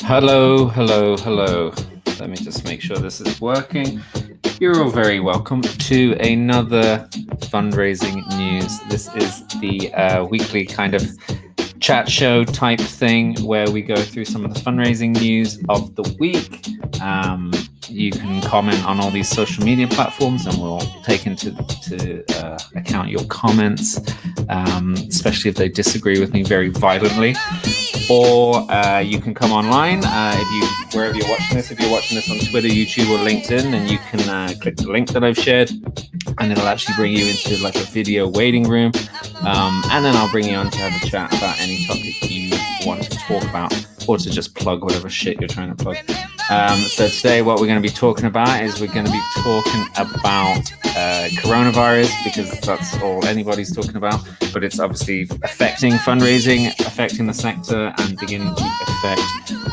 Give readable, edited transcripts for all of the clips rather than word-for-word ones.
Hello, hello, hello. Let me just make sure this is working. You're all very welcome to another fundraising news. This is the weekly kind of chat show type thing where we go through some of the fundraising news of the week. You can comment on all these social media platforms and we'll take into account your comments, especially if they disagree with me very violently. Or you can come online wherever you're watching this. If you're watching this on Twitter, YouTube, or LinkedIn, then you can click the link that I've shared, and it'll actually bring you into like a video waiting room. And then I'll bring you on to have a chat about any topic you want to talk about, or to just plug whatever shit you're trying to plug. So today what we're going to be talking about is we're going to be talking about coronavirus, because that's all anybody's talking about, but it's obviously affecting fundraising, affecting the sector, and beginning to affect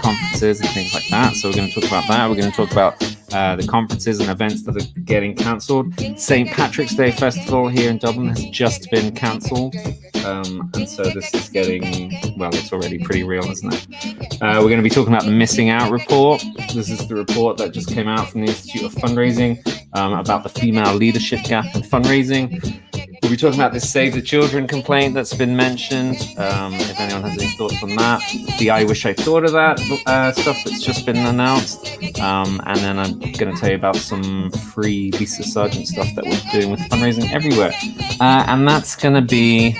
conferences and things like that. So we're going to talk about that. We're going to talk about the conferences and events that are getting cancelled. St. Patrick's Day Festival here in Dublin has just been cancelled. And so this is getting, well, it's already pretty real, isn't it? We're going to be talking about the Missing Out report. This is the report that just came out from the Institute of Fundraising about the female leadership gap in fundraising. We'll be talking about this Save the Children complaint that's been mentioned, if anyone has any thoughts on that. The I Wish I Thought of That stuff that's just been announced. And then I'm going to tell you about some free Lisa Sargent stuff that we're doing with fundraising everywhere. And that's going to be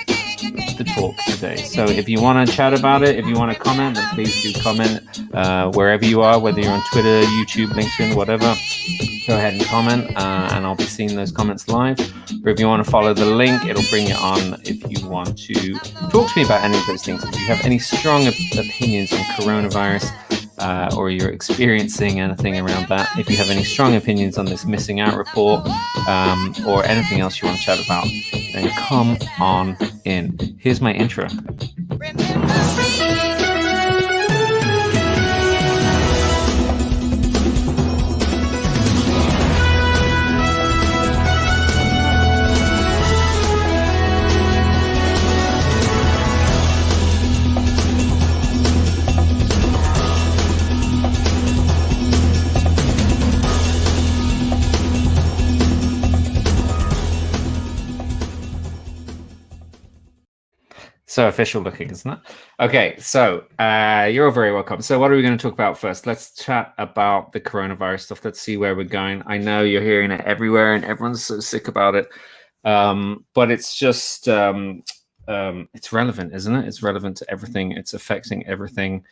the talk today. So if you want to chat about it, if you want to comment, then please do comment wherever you are, whether you're on Twitter, YouTube, LinkedIn, whatever. Go ahead and comment, and I'll be seeing those comments live. Or if you want to follow the link, it'll bring you on if you want to talk to me about any of those things. If you have any strong opinions on coronavirus, or you're experiencing anything around that, if you have any strong opinions on this Missing Out report, or anything else you want to chat about, then come on in. Here's my intro. So official looking, isn't it? Okay, so you're all very welcome. So what are we going to talk about first? Let's chat about the coronavirus stuff. Let's see where we're going. I know you're hearing it everywhere and everyone's so sick about it. But it's just, it's relevant, isn't it? It's relevant to everything. It's affecting everything.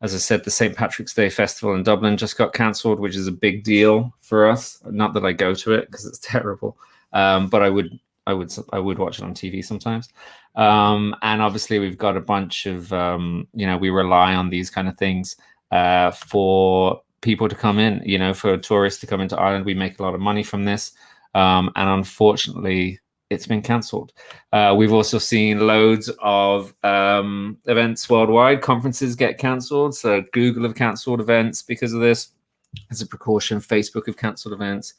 As I said, the St. Patrick's Day Festival in Dublin just got cancelled, which is a big deal for us. Not that I go to it because it's terrible, but I would watch it on TV sometimes. And obviously we've got a bunch of, we rely on these kind of things for people to come in, for tourists to come into Ireland. We make a lot of money from this. And unfortunately, it's been cancelled. We've also seen loads of events worldwide. Conferences get cancelled. So Google have cancelled events because of this. As a precaution, Facebook have cancelled events.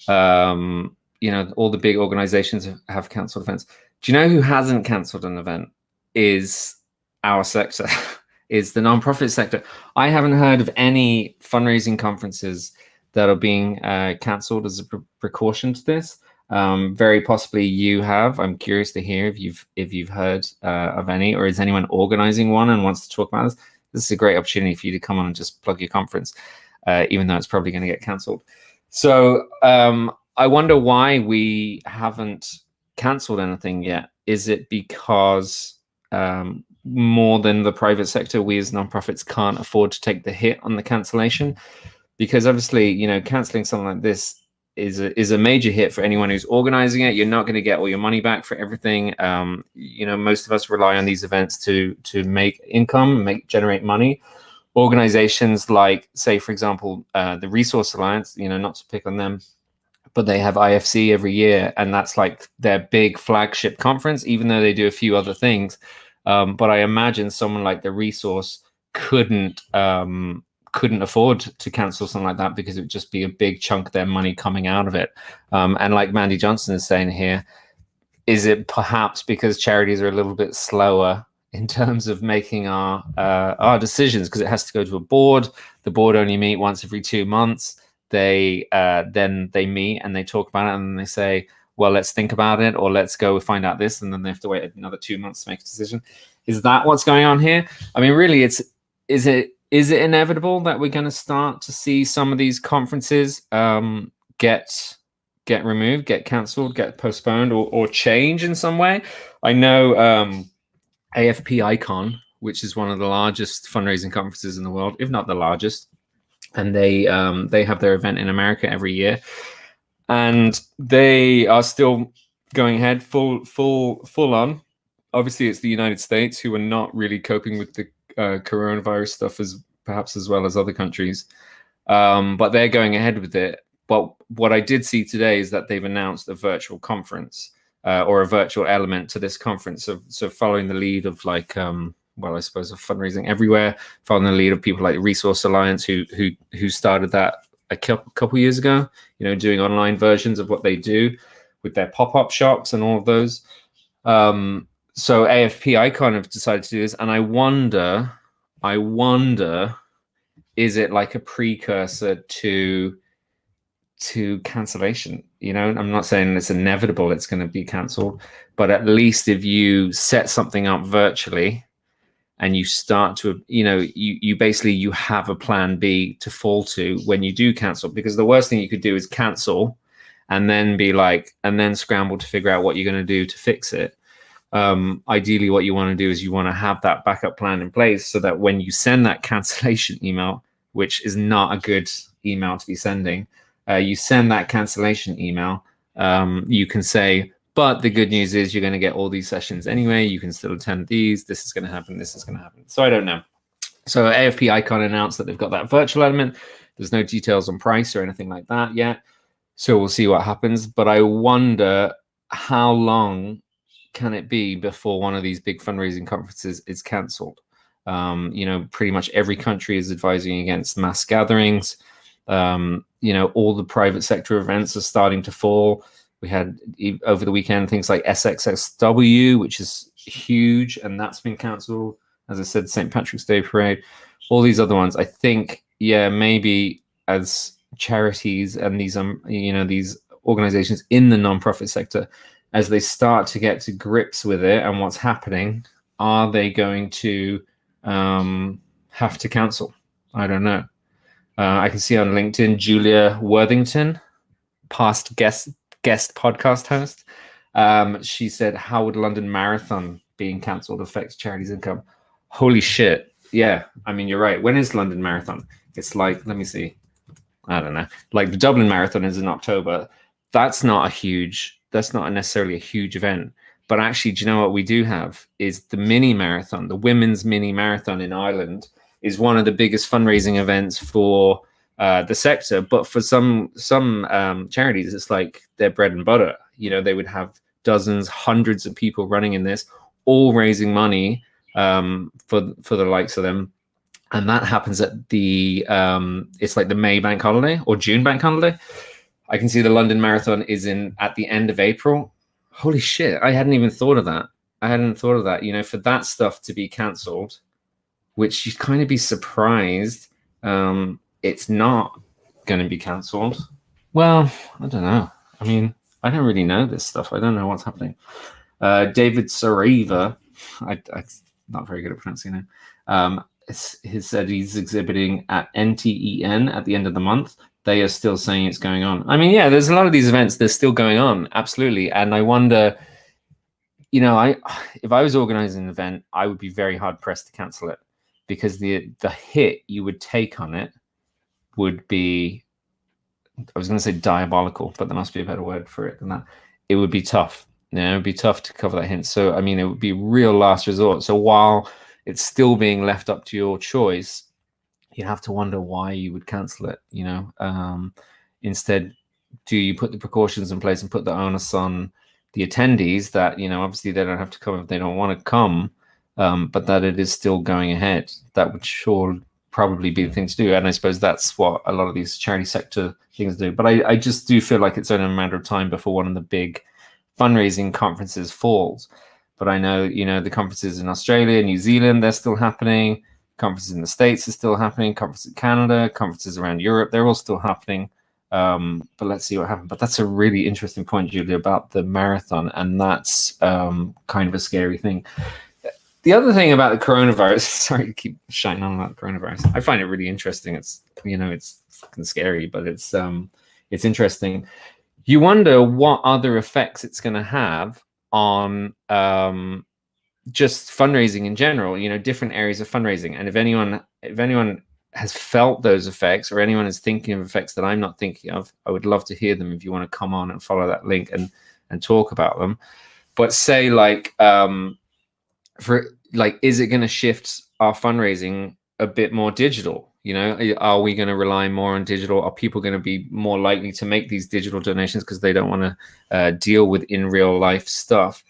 All the big organizations have cancelled events. Do you know who hasn't cancelled an event? Is our sector, is the nonprofit sector. I haven't heard of any fundraising conferences that are being cancelled as a precaution to this. Very possibly you have. I'm curious to hear if you've heard of any, or is anyone organizing one and wants to talk about this? This is a great opportunity for you to come on and just plug your conference, even though it's probably going to get cancelled. So I wonder why we haven't cancelled anything yet. Is it because more than the private sector, we as nonprofits can't afford to take the hit on the cancellation? Because obviously, cancelling something like this is a major hit for anyone who's organizing it. You're not going to get all your money back for everything. Most of us rely on these events to make income, generate money. Organizations like, say, for example, the Resource Alliance, not to pick on them, but they have IFC every year, and that's like their big flagship conference, even though they do a few other things. But I imagine someone like the Resource couldn't afford to cancel something like that, because it would just be a big chunk of their money coming out of it. And like Mandy Johnson is saying here, is it perhaps because charities are a little bit slower in terms of making our decisions, because it has to go to a board. The board only meet once every 2 months. Then they meet and they talk about it, and they say, well, let's think about it, or let's go find out this, and then they have to wait another 2 months to make a decision. Is that what's going on here? I mean, really, is it inevitable that we're going to start to see some of these conferences get removed, get cancelled, get postponed, or change in some way? I know AFP Icon, which is one of the largest fundraising conferences in the world, if not the largest, and they have their event in America every year, and they are still going ahead full on. Obviously, it's the United States who are not really coping with the coronavirus stuff as well as other countries, but they're going ahead with it. But what I did see today is that they've announced a virtual conference or a virtual element to this conference. So following the lead of I suppose of Fundraising Everywhere, following the lead of people like Resource Alliance who started that a couple years ago, doing online versions of what they do with their pop-up shops and all of those. So AFP Icon have decided to do this, and I wonder, is it like a precursor to cancellation? I'm not saying it's inevitable it's going to be cancelled, but at least if you set something up virtually and you start to, you basically, you have a plan B to fall to when you do cancel, because the worst thing you could do is cancel and then scramble to figure out what you're going to do to fix it. Ideally, what you want to do is you want to have that backup plan in place so that when you send that cancellation email, which is not a good email to be sending, you send that cancellation email, you can say, but the good news is you're going to get all these sessions anyway. You can still attend these. This is going to happen. This is going to happen. So I don't know. So AFP Icon announced that they've got that virtual element. There's no details on price or anything like that yet. So we'll see what happens. But I wonder, how long can it be before one of these big fundraising conferences is cancelled? Pretty much every country is advising against mass gatherings. All the private sector events are starting to fall. We had over the weekend things like SXSW, which is huge, and that's been cancelled. As I said, St. Patrick's Day Parade, all these other ones. I think, maybe as charities and these these organizations in the nonprofit sector, as they start to get to grips with it and what's happening, are they going to have to cancel? I don't know. I can see on LinkedIn, Julia Worthington, past guest podcast host. She said, how would London Marathon being cancelled affect charities' income? Holy shit. Yeah, I mean, you're right. When is London Marathon? It's like, let me see. I don't know. Like the Dublin Marathon is in October. That's not necessarily a huge event. But actually, do you know what we do have is the mini marathon, the women's mini marathon in Ireland is one of the biggest fundraising events for the sector. But for some charities, it's like their bread and butter. They would have dozens, hundreds of people running in this, all raising money for the likes of them. And that happens at the it's like the May bank holiday or June bank holiday. I can see the London Marathon is at the end of April. Holy shit, I hadn't even thought of that. For that stuff to be cancelled, which you'd kind of be surprised it's not going to be cancelled. Well, I don't know. I mean, I don't really know this stuff. I don't know what's happening. David Sareva, I'm not very good at pronouncing it. He said he's exhibiting at NTEN at the end of the month. They are still saying it's going on. I mean, yeah, there's a lot of these events. They're still going on. Absolutely. And I wonder, if I was organizing an event, I would be very hard pressed to cancel it, because the hit you would take on it would be, I was going to say diabolical, but there must be a better word for it than that. It would be tough. It would be tough to cover that hint. So, I mean, it would be real last resort. So while it's still being left up to your choice, you have to wonder why you would cancel it. Instead, do you put the precautions in place and put the onus on the attendees that, obviously they don't have to come if they don't want to come, but that it is still going ahead? That would sure probably be the thing to do. And I suppose that's what a lot of these charity sector things do. But I just do feel like it's only a matter of time before one of the big fundraising conferences falls. but I know, the conferences in Australia, New Zealand, they're still happening. Conferences in the States are still happening. Conferences in Canada, conferences around Europe, they're all still happening. But let's see what happens. But that's a really interesting point, Julia, about the marathon, and that's kind of a scary thing. The other thing about the coronavirus, sorry to keep shining on about the coronavirus, I find it really interesting. It's it's fucking scary, but it's interesting. You wonder what other effects it's going to have on just fundraising in general, different areas of fundraising. And if anyone has felt those effects, or anyone is thinking of effects that I'm not thinking of, I would love to hear them if you want to come on and follow that link and talk about them. But say is it going to shift our fundraising a bit more digital? Are we going to rely more on digital? Are people going to be more likely to make these digital donations because they don't want to deal with in real life stuff?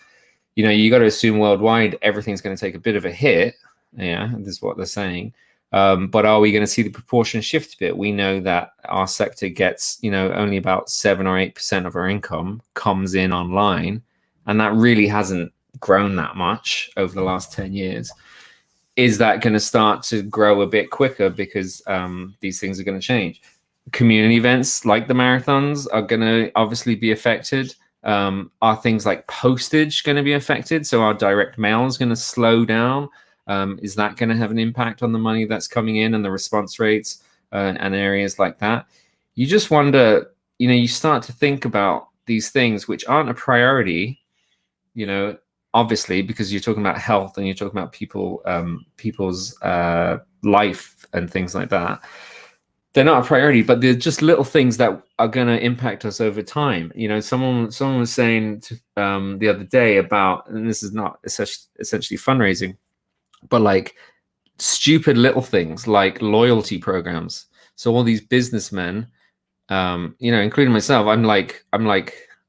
You got to assume worldwide everything's going to take a bit of a hit. Yeah, this is what they're saying. But are we going to see the proportion shift a bit? We know that our sector gets, only about 7 or 8% of our income comes in online, and that really hasn't grown that much over the last 10 years. Is that going to start to grow a bit quicker because these things are going to change? Community events like the marathons are going to obviously be affected. Are things like postage going to be affected? So our direct mail is going to slow down. Is that going to have an impact on the money that's coming in and the response rates and areas like that? You just wonder, you start to think about these things which aren't a priority, obviously, because you're talking about health and you're talking about people's life and things like that. They're not a priority, but they're just little things that are going to impact us over time. Someone was saying the other day about, and this is not essentially fundraising, but like stupid little things like loyalty programs. So all these businessmen, including myself, I'm like,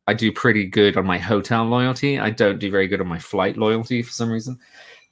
I do pretty good on my hotel loyalty. I don't do very good on my flight loyalty for some reason.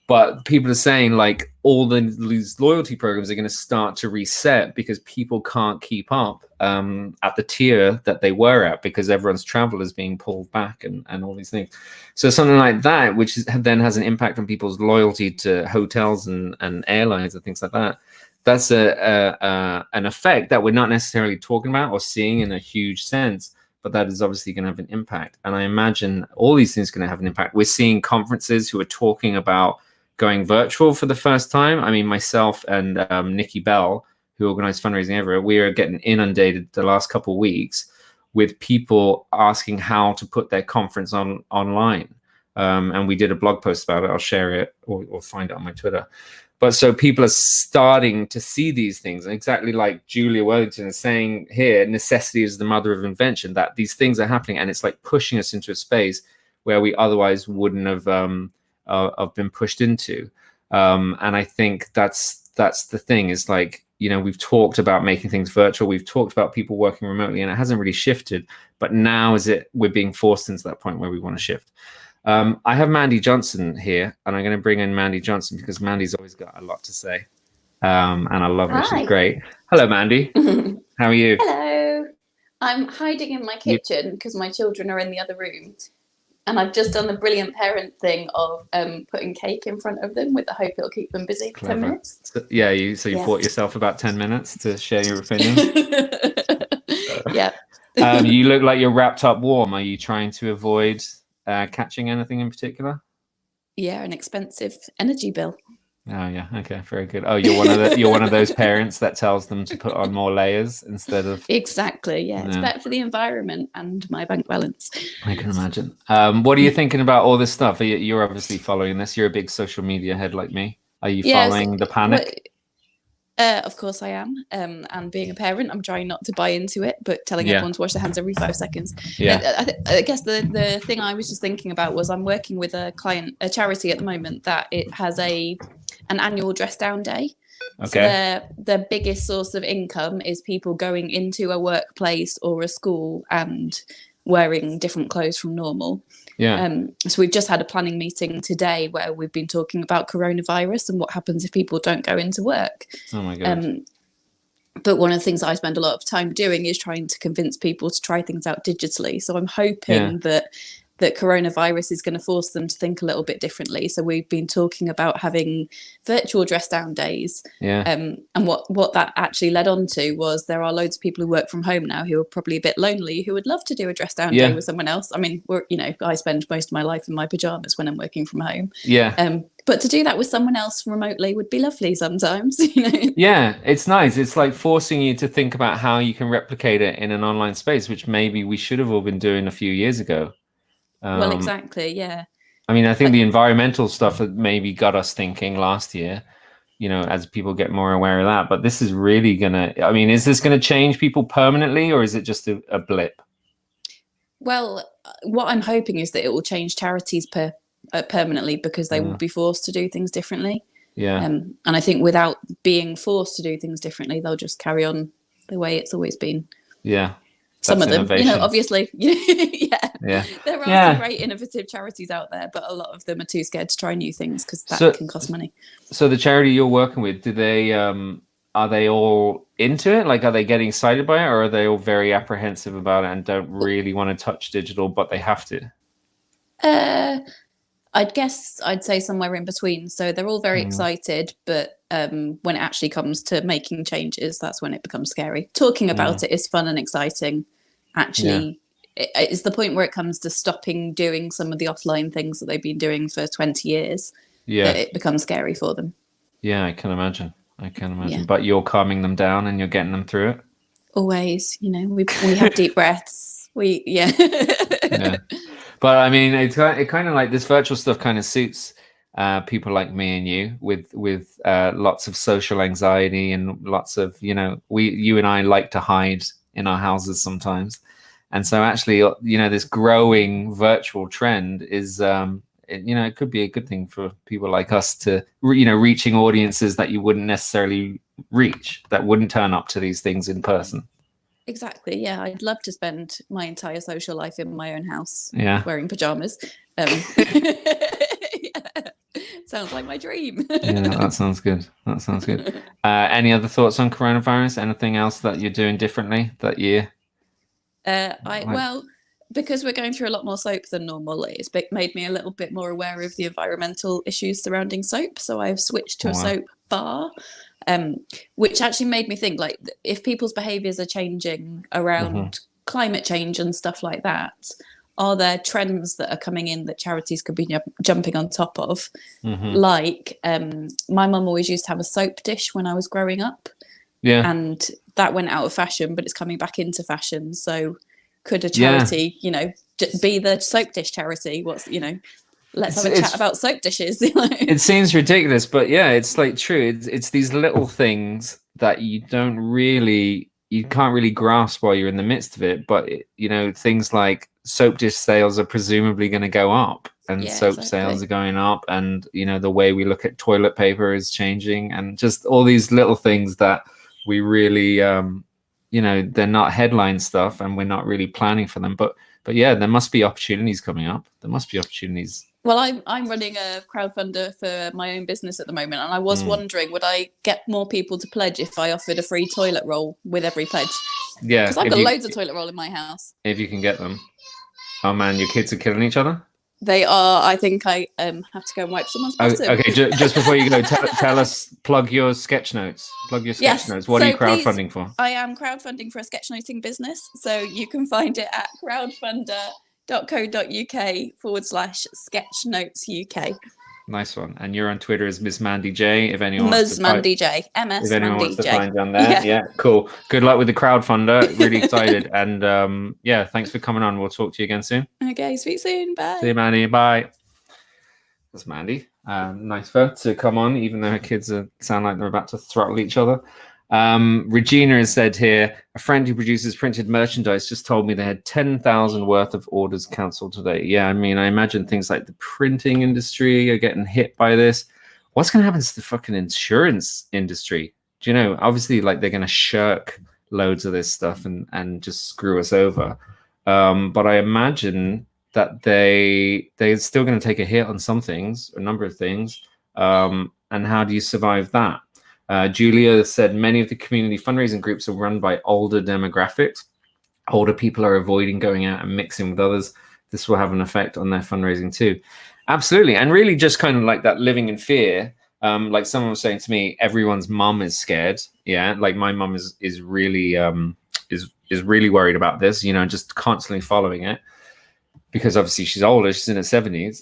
But people are saying like all these loyalty programs are going to start to reset because people can't keep up at the tier that they were at because everyone's travel is being pulled back and all these things. So something like that, which then has an impact on people's loyalty to hotels and airlines and things like that. That's an effect that we're not necessarily talking about or seeing in a huge sense, but that is obviously going to have an impact. And I imagine all these things are going to have an impact. We're seeing conferences who are talking about going virtual for the first time. I mean, myself and Nikki Bell, who organized Fundraising Everywhere, we are getting inundated the last couple of weeks with people asking how to put their conference online. And we did a blog post about it. I'll share it or find it on my Twitter. But so people are starting to see these things, and exactly like Julia Wellington is saying here, necessity is the mother of invention, that these things are happening, and it's like pushing us into a space where we otherwise wouldn't have been pushed into. And I think that's the thing, is like, we've talked about making things virtual, we've talked about people working remotely, and it hasn't really shifted, but now we're being forced into that point where we want to shift. I have Mandy Johnson here, and I'm going to bring in Mandy Johnson because Mandy's always got a lot to say, and I love her. She's great. Hello, Mandy. How are you? Hello. I'm hiding in my kitchen because my children are in the other room, and I've just done the brilliant parent thing of putting cake in front of them with the hope it'll keep them busy for 10 minutes. So, you bought yourself about 10 minutes to share your opinion. Yeah. You look like you're wrapped up warm. Are you trying to avoid catching anything in particular? Yeah, an expensive energy bill. Oh yeah, okay, very good. Oh, you're one of those parents that tells them to put on more layers instead of. Exactly. Yeah, it's better for the environment and my bank balance. I can imagine. What are you thinking about all this stuff? You're obviously following this. You're a big social media head like me. Are you following the panic? Of course I am. And being a parent, I'm trying not to buy into it, but telling everyone to wash their hands every 5 seconds. Yeah. I guess the thing I was just thinking about was I'm working with a charity at the moment that it has an annual dress down day. Okay. So their biggest source of income is people going into a workplace or a school and wearing different clothes from normal. Yeah. So we've just had a planning meeting today where we've been talking about coronavirus and what happens if people don't go into work. Oh my God. But one of the things I spend a lot of time doing is trying to convince people to try things out digitally. So I'm hoping that that coronavirus is going to force them to think a little bit differently. So we've been talking about having virtual dress down days. And what that actually led on to was there are loads of people who work from home now who are probably a bit lonely, who would love to do a dress down day with someone else. I mean, I spend most of my life in my pajamas when I'm working from home. But to do that with someone else remotely would be lovely sometimes. Yeah, it's nice. It's like forcing you to think about how you can replicate it in an online space, which maybe we should have all been doing a few years ago. Well, exactly, yeah. I mean, I think the environmental stuff that maybe got us thinking last year, as people get more aware of that. But this is really is this going to change people permanently, or is it just a blip? Well, what I'm hoping is that it will change charities permanently, because they will be forced to do things differently. And I think without being forced to do things differently, they'll just carry on the way it's always been. Some of them, obviously. There are some great innovative charities out there, but a lot of them are too scared to try new things because that can cost money. So the charity you're working with, do they are they all into it? Like, are they getting excited by it, or are they all very apprehensive about it and don't really want to touch digital, but they have to? I'd say somewhere in between. So they're all very excited, but when it actually comes to making changes, that's when it becomes scary. Talking about it is fun and exciting. Actually, it's the point where it comes to stopping doing some of the offline things that they've been doing for 20 years that it becomes scary for them. Yeah, I can imagine. But you're calming them down and you're getting them through it? Always, we have deep breaths. But I mean, it kind of like this virtual stuff kind of suits people like me and you with lots of social anxiety and lots of, you and I like to hide in our houses sometimes. And so actually, this growing virtual trend is, it could be a good thing for people like us to, reaching audiences that you wouldn't necessarily reach, that wouldn't turn up to these things in person. Exactly. Yeah, I'd love to spend my entire social life in my own house, wearing pajamas. Sounds like my dream. That sounds good. Any other thoughts on coronavirus? Anything else that you're doing differently that year? Well, because we're going through a lot more soap than normal, it's made me a little bit more aware of the environmental issues surrounding soap. So I've switched to a soap bar. Which actually made me think, like, if people's behaviors are changing around climate change and stuff like that, are there trends that are coming in that charities could be jumping on top of? Like, my mum always used to have a soap dish when I was growing up. And that went out of fashion, but it's coming back into fashion. So could a charity, be the soap dish charity? Let's have a chat about soap dishes. It seems ridiculous, but it's like true. It's these little things that you can't really grasp while you're in the midst of it. But things like soap dish sales are presumably going to go up, and soap sales are going up, and the way we look at toilet paper is changing, and just all these little things that we really, they're not headline stuff, and we're not really planning for them. But there must be opportunities coming up. There must be opportunities. Well, I'm running a crowdfunder for my own business at the moment, and I was wondering, would I get more people to pledge if I offered a free toilet roll with every pledge? Yeah, because I've got loads of toilet roll in my house. If you can get them. Oh man, your kids are killing each other? They are. I think I have to go and wipe someone's bottom. Okay, just before you go, tell us, plug your sketch notes. Notes. What are you crowdfunding for? I am crowdfunding for a sketchnoting business, so you can find it at crowdfunder.co.uk/sketchnotesuk. Nice one. And you're on Twitter as Miss Mandy J. If anyone wants to Mandy J. MS if anyone Mandy wants to J. find down there, yeah, cool. Good luck with the crowdfunder. Really excited, and thanks for coming on. We'll talk to you again soon. Okay, speak soon. Bye. See you, Mandy. Bye. That's Mandy. Nice for her to come on, even though her kids sound like they're about to throttle each other. Regina has said here, a friend who produces printed merchandise just told me they had 10,000 worth of orders cancelled today. Yeah, I mean, I imagine things like the printing industry are getting hit by this. What's going to happen to the fucking insurance industry? Do you know? Obviously, like, they're going to shirk loads of this stuff and just screw us over. But I imagine that they're still going to take a hit on some things, a number of things. And how do you survive that? Julia said many of the community fundraising groups are run by older demographics. Older people are avoiding going out and mixing with others. this will have an effect on their fundraising too. Absolutely. And really just kind of like that living in fear. Like someone was saying to me, everyone's mum is scared. Yeah. Like my mum is really is really worried about this, you know, just constantly following it, because obviously she's older, she's in her 70s.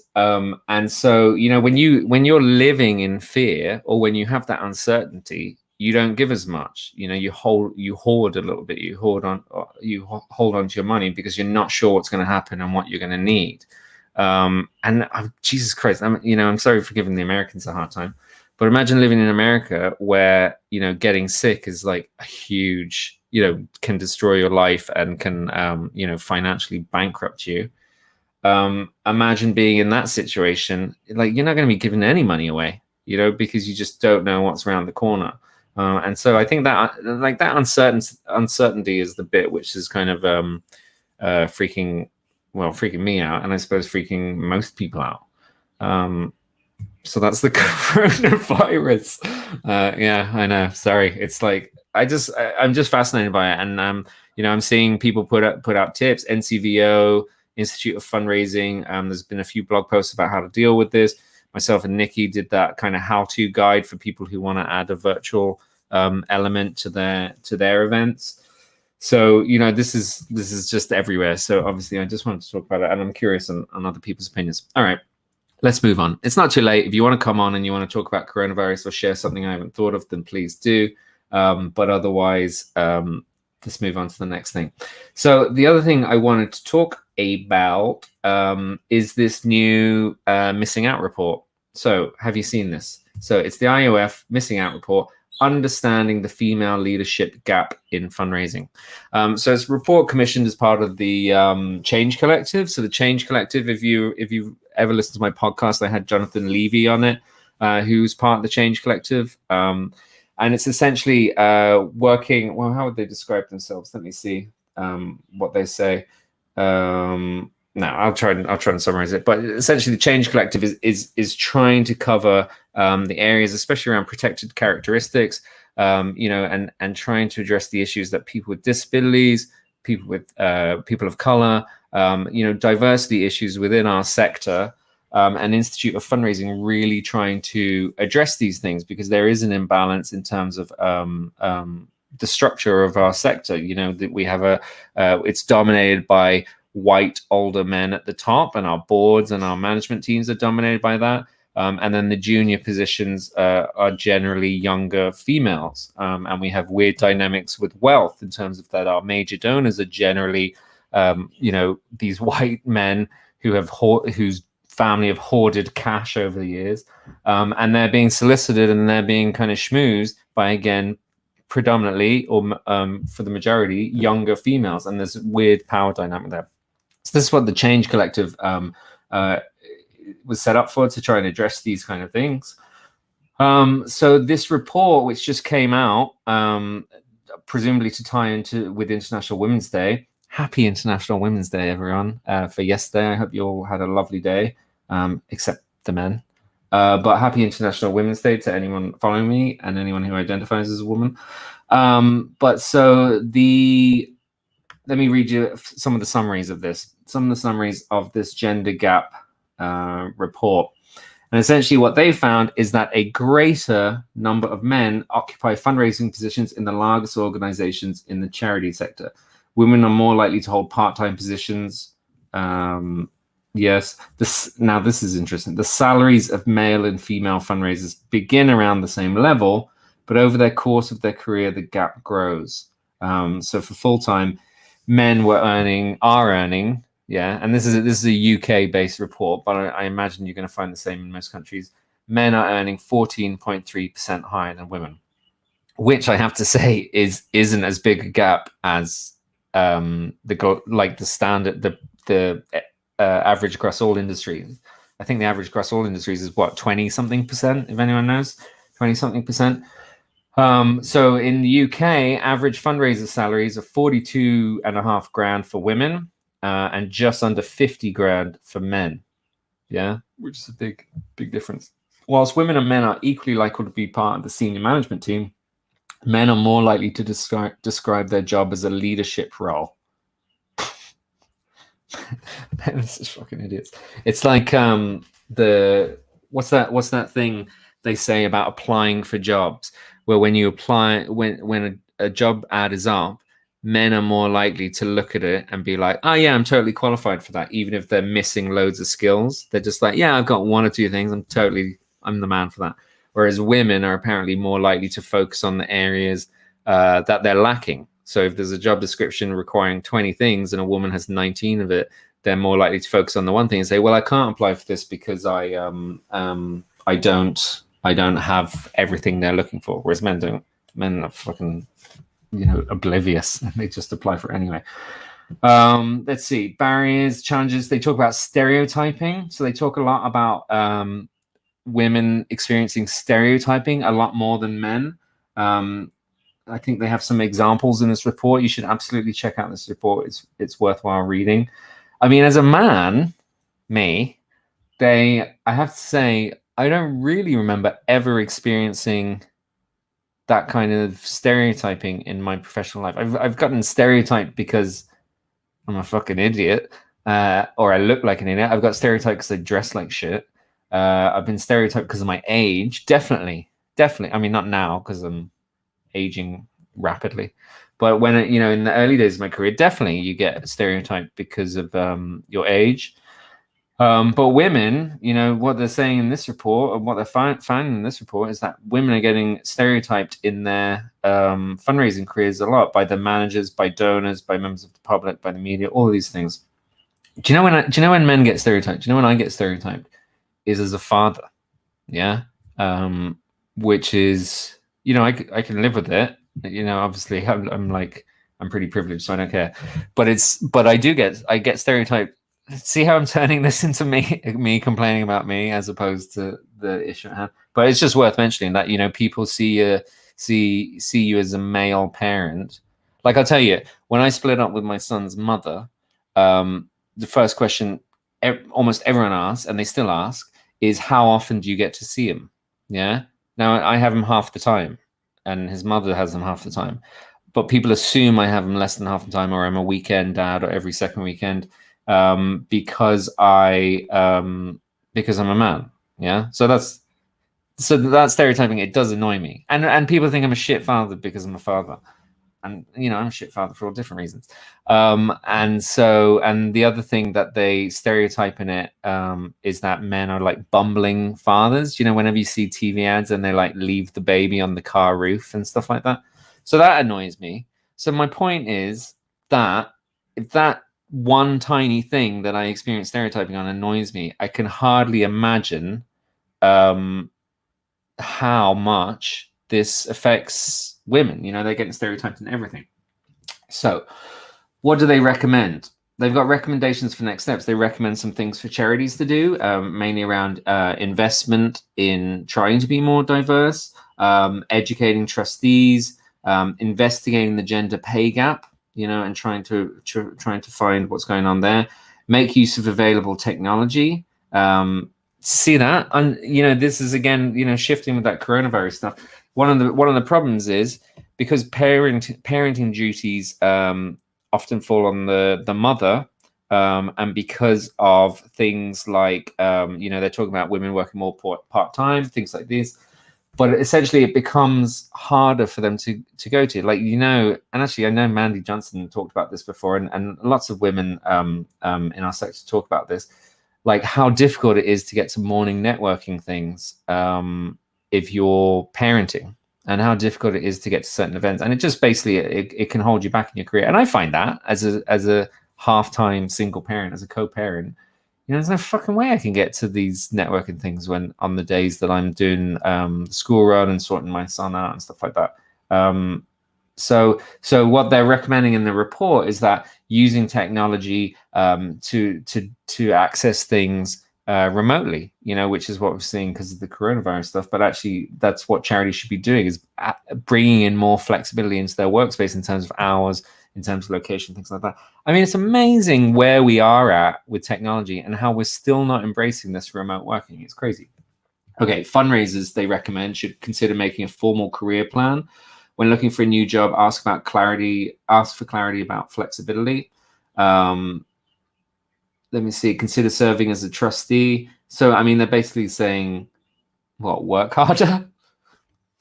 And so, you know, when you're living in fear, or when you have that uncertainty, you don't give as much. You know, you hoard a little bit, you hold on to your money, because you're not sure what's going to happen and what you're going to need. And Jesus Christ, I'm sorry for giving the Americans a hard time, but imagine living in America where, you know, getting sick is like a huge, you know, can destroy your life and can, you know, financially bankrupt you. Imagine being in that situation. Like, you're not going to be giving any money away, you know, because you just don't know what's around the corner. And so I think that like that uncertainty is the bit which is kind of freaking me out, and I suppose freaking most people out. So that's the coronavirus. Yeah, I know. Sorry, it's like I'm just fascinated by it, and you know, I'm seeing people put out tips. NCVO, Institute of Fundraising. There's been a few blog posts about how to deal with this. Myself and Nikki did that kind of how-to guide for people who want to add a virtual element to their events. So, you know, this is just everywhere. So obviously I just wanted to talk about it, and I'm curious on other people's opinions. All right, let's move on. It's not too late. If you want to come on and you want to talk about coronavirus or share something I haven't thought of, then please do. But otherwise, let's move on to the next thing. So the other thing I wanted to talk about is this new missing out report. So have you seen this? So it's the IOF missing out report, understanding the female leadership gap in fundraising. So it's a report commissioned as part of the Change Collective. So the Change Collective, if you've ever listened to my podcast, I had Jonathan Levy on it, who's part of the Change Collective. And it's essentially working. Well, how would they describe themselves? Let me see what they say. No, I'll try and summarize it. But essentially, the Change Collective is trying to cover the areas, especially around protected characteristics, you know, and trying to address the issues that people with disabilities, people of color, you know, diversity issues within our sector. And Institute of Fundraising really trying to address these things, because there is an imbalance in terms of the structure of our sector. You know, that we have it's dominated by white older men at the top, and our boards and our management teams are dominated by that. And then the junior positions are generally younger females. And we have weird dynamics with wealth in terms of that our major donors are generally, you know, these white men whose family have hoarded cash over the years, and they're being solicited and they're being kind of schmoozed by, again, predominantly, or for the majority, younger females, and there's a weird power dynamic there. So this is what the Change Collective was set up for, to try and address these kind of things. So this report, which just came out, presumably to tie into with International Women's Day. Happy International Women's Day, everyone, for yesterday. I hope you all had a lovely day. Except the men. But happy International Women's Day to anyone following me and anyone who identifies as a woman. But so let me read you some of the summaries of this. Some of the summaries of this gender gap report. And essentially what they found is that a greater number of men occupy fundraising positions in the largest organizations in the charity sector. Women are more likely to hold part-time positions. Yes, this is interesting. The salaries of male and female fundraisers begin around the same level, but over the course of their career, the gap grows. So for full-time, men are earning, yeah, and this is a UK-based report, but I imagine you're going to find the same in most countries. Men are earning 14.3% higher than women, which I have to say isn't as big a gap as the standard the average across all industries. I think the average across all industries is what, 20-something%, if anyone knows, 20-something%. So in the UK, average fundraiser salaries are 42.5 grand for women, and just under 50 grand for men. Yeah, which is a big difference. Whilst women and men are equally likely to be part of the senior management team, men are more likely to describe their job as a leadership role. This is fucking idiots. It's like the what's that thing they say about applying for jobs, where when you apply, when a job ad is up, men are more likely to look at it and be like, oh yeah, I'm totally qualified for that, even if they're missing loads of skills. They're just like, yeah, I've got one or two things, I'm the man for that. Whereas women are apparently more likely to focus on the areas that they're lacking. So if there's a job description requiring 20 things and a woman has 19 of it, they're more likely to focus on the one thing and say, well, I can't apply for this because I don't have everything they're looking for. Whereas men are fucking, oblivious, and they just apply for it anyway. Let's see, barriers, challenges. They talk about stereotyping. So they talk a lot about women experiencing stereotyping a lot more than men. I think they have some examples in this report. You should absolutely check out this report. It's worthwhile reading. I mean, as a man, I have to say, I don't really remember ever experiencing that kind of stereotyping in my professional life. I've gotten stereotyped because I'm a fucking idiot, or I look like an idiot. I've got stereotyped because I dress like shit. I've been stereotyped because of my age. Definitely. I mean, not now because I'm aging rapidly, but when in the early days of my career, definitely you get stereotyped because of your age. But women, what they're saying in this report, and what they're finding in this report, is that women are getting stereotyped in their fundraising careers a lot by the managers, by donors, by members of the public, by the media, all of these things. Do you know when men get stereotyped? Do you know when I get stereotyped? Is as a father, yeah, which is, I can live with it. Obviously, I'm pretty privileged, so I don't care. But I get stereotyped. See how I'm turning this into me complaining about me as opposed to the issue at hand. But it's just worth mentioning that people see you as a male parent. Like, I'll tell you, when I split up with my son's mother, the first question almost everyone asks, and they still ask, is how often do you get to see him? Yeah. Now I have him half the time, and his mother has him half the time. But people assume I have him less than half the time, or I'm a weekend dad, or every second weekend, because I'm a man. Yeah. So that stereotyping, it does annoy me, and people think I'm a shit father because I'm a father. And I'm a shit father for all different reasons. And the other thing that they stereotype in it is that men are like bumbling fathers. Whenever you see TV ads and they like leave the baby on the car roof and stuff like that. So that annoys me. So my point is that if that one tiny thing that I experience stereotyping on annoys me, I can hardly imagine how much this affects women. They're getting stereotyped in everything. So what do they recommend? They've got recommendations for next steps. They recommend some things for charities to do, mainly around investment in trying to be more diverse, educating trustees, investigating the gender pay gap, and trying to find what's going on there. Make use of available technology. See that, and this is again, shifting with that coronavirus stuff. One of the problems is because parenting duties often fall on the mother, and because of things like they're talking about women working more part-time, things like this. But essentially, it becomes harder for them to go to, and actually, I know Mandy Johnson talked about this before, and lots of women in our sector talk about this, like how difficult it is to get to morning networking things if you're parenting, and how difficult it is to get to certain events, and it just basically it can hold you back in your career. And I find that as a half-time single parent, as a co-parent, there's no fucking way I can get to these networking things when on the days that I'm doing the school run and sorting my son out and stuff like that. So what they're recommending in the report is that using technology to access things remotely, which is what we're seeing because of the coronavirus stuff. But actually, that's what charities should be doing, is bringing in more flexibility into their workspace in terms of hours, in terms of location, things like that. I mean, it's amazing where we are at with technology and how we're still not embracing this remote working. It's crazy. Okay, fundraisers, they recommend, should consider making a formal career plan. When looking for a new job, ask for clarity about flexibility. let me see, consider serving as a trustee. So, I mean, they're basically saying, what, work harder?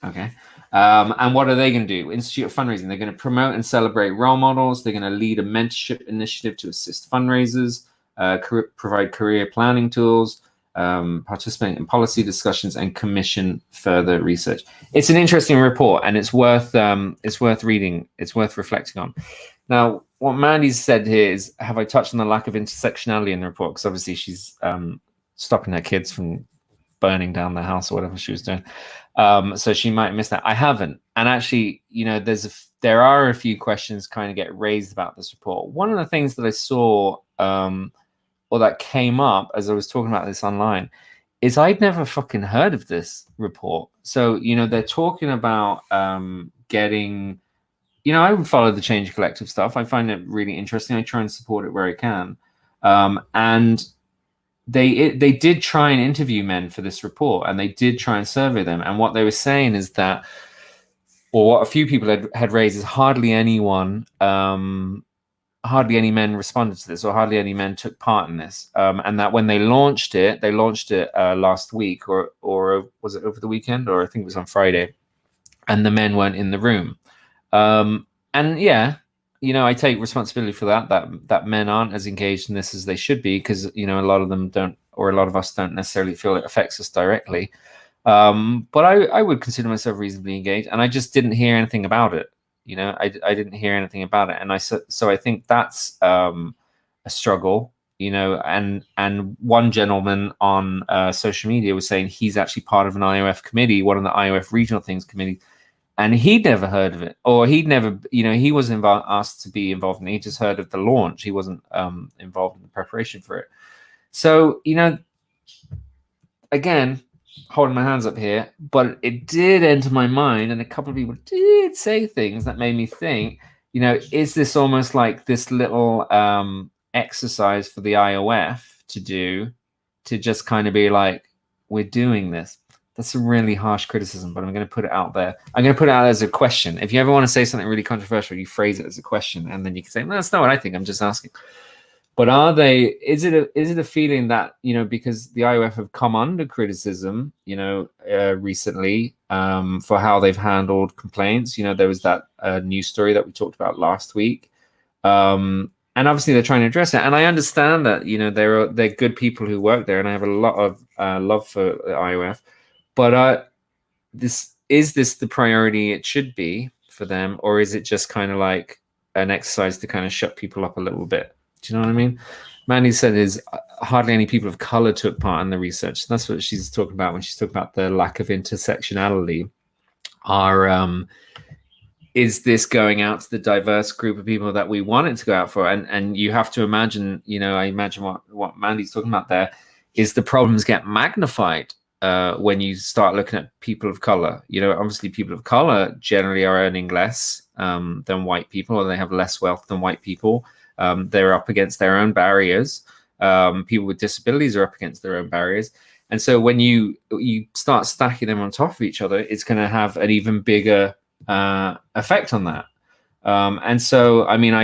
Okay. And what are they going to do? Institute of Fundraising. They're going to promote and celebrate role models. They're going to lead a mentorship initiative to assist fundraisers, provide career planning tools, participate in policy discussions, and commission further research. It's an interesting report, and it's worth reading. It's worth reflecting on. Now, what Mandy's said here is, have I touched on the lack of intersectionality in the report? Because obviously she's stopping her kids from burning down the house or whatever she was doing. So she might miss that. I haven't. And actually, you know, there are a few questions kind of get raised about this report. One of the things that I saw or that came up as I was talking about this online is I'd never fucking heard of this report. So, you know, they're talking about getting, you know, I would follow the Change Collective stuff. I find it really interesting. I try and support it where I can. And they did try and interview men for this report, and they did try and survey them. And what they were saying is that, or what a few people had raised, is hardly any men responded to this, or hardly any men took part in this. And that when they launched it last week, or was it over the weekend, or I think it was on Friday, and the men weren't in the room. And yeah, you know, I take responsibility for that men aren't as engaged in this as they should be, because, you know, a lot of them don't, or a lot of us don't necessarily feel it affects us directly. But I would consider myself reasonably engaged, and I just didn't hear anything about it. You know, I didn't hear anything about it, and so I think that's a struggle. You know, and one gentleman on social media was saying he's actually part of an IOF committee, one of the IOF regional things committee. And he'd never heard of it, or he'd never, you know, he wasn't asked to be involved in it. He just heard of the launch. He wasn't involved in the preparation for it. So, you know, again, holding my hands up here, but it did enter my mind, and a couple of people did say things that made me think, you know, is this almost like this little exercise for the IOF to do, to just kind of be like, we're doing this? That's a really harsh criticism, but I'm going to put it out there. I'm going to put it out as a question. If you ever want to say something really controversial, you phrase it as a question, and then you can say, "No, that's not what I think. I'm just asking." But is it a feeling that, you know, because the IOF have come under criticism, you know, recently for how they've handled complaints? You know, there was that news story that we talked about last week, and obviously they're trying to address it. And I understand that, you know, they're good people who work there, and I have a lot of love for the IOF. But is this the priority it should be for them, or is it just kind of like an exercise to kind of shut people up a little bit? Do you know what I mean? Mandy said is hardly any people of color took part in the research. That's what she's talking about when she's talking about the lack of intersectionality. Is this going out to the diverse group of people that we want it to go out for? And you have to imagine, you know, I imagine what Mandy's talking about there is the problems get magnified when you start looking at people of color. You know, obviously people of color generally are earning less than white people, or they have less wealth than white people. They're up against their own barriers. People with disabilities are up against their own barriers. And so when you start stacking them on top of each other, it's going to have an even bigger effect on that. And so, I mean,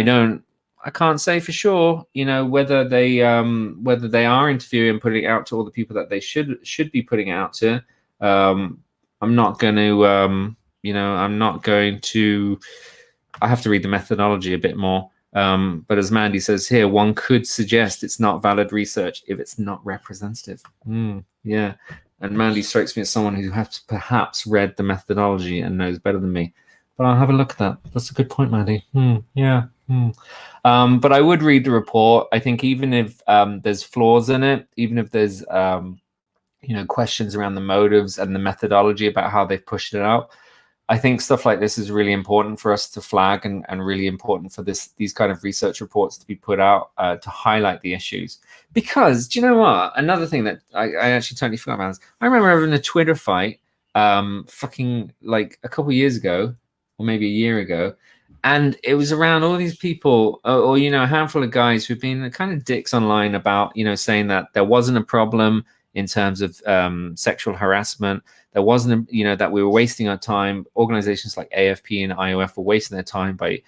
I can't say for sure, you know, whether they are interviewing and putting it out to all the people that they should be putting it out to. I'm not going to, you know, I have to read the methodology a bit more. But as Mandy says here, one could suggest it's not valid research if it's not representative. Yeah. And Mandy strikes me as someone who has perhaps read the methodology and knows better than me. But I'll have a look at that. That's a good point, Mandy. Yeah. But I would read the report. I think even if there's flaws in it, even if there's you know, questions around the motives and the methodology about how they've pushed it out, I think stuff like this is really important for us to flag, and really important for these kind of research reports to be put out to highlight the issues. Because do you know what? Another thing that I actually totally forgot about is I remember having a Twitter fight fucking like a couple of years ago, or maybe a year ago, and it was around all these people, or you know, a handful of guys who've been kind of dicks online about, you know, saying that there wasn't a problem in terms of sexual harassment. There wasn't, you know, that we were wasting our time. Organizations like AFP and IOF were wasting their time by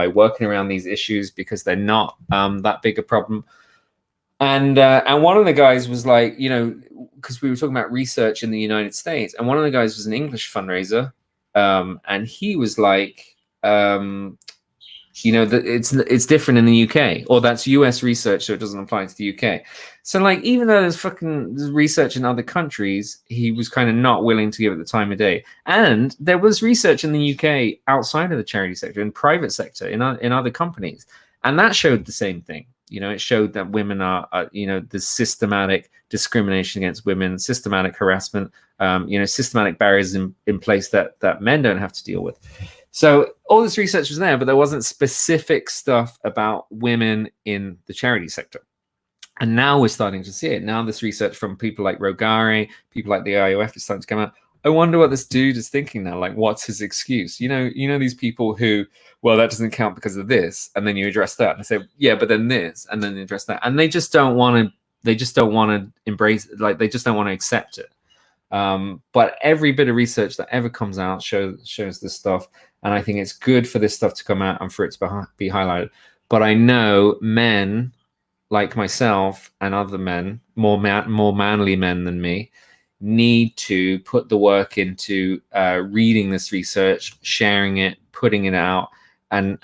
working around these issues because they're not that big a problem. And one of the guys was like, because we were talking about research in the United States, and one of the guys was an English fundraiser, and he was like, that it's different in the UK, or that's US research, so it doesn't apply to the UK. So like, even though there's research in other countries, he was kind of not willing to give it the time of day. And there was research in the UK outside of the charity sector, in private sector, in other companies, and that showed the same thing. It showed that women are the systematic discrimination against women, systematic harassment, systematic barriers in place that men don't have to deal with. So all this research was there, but there wasn't specific stuff about women in the charity sector. And now we're starting to see it. Now this research from people like Rogare, people like the IOF is starting to come out. I wonder what this dude is thinking now. Like, what's his excuse? These people who, well, that doesn't count because of this, and then you address that, and they say, yeah, but then this, and then they address that, and they just don't want to. They just don't want to embrace it. Like, they just don't want to accept it. But every bit of research that ever comes out shows this stuff, and I think it's good for this stuff to come out and for it to be highlighted. But I know men like myself and other men, more manly men than me, need to put the work into reading this research, sharing it, putting it out, and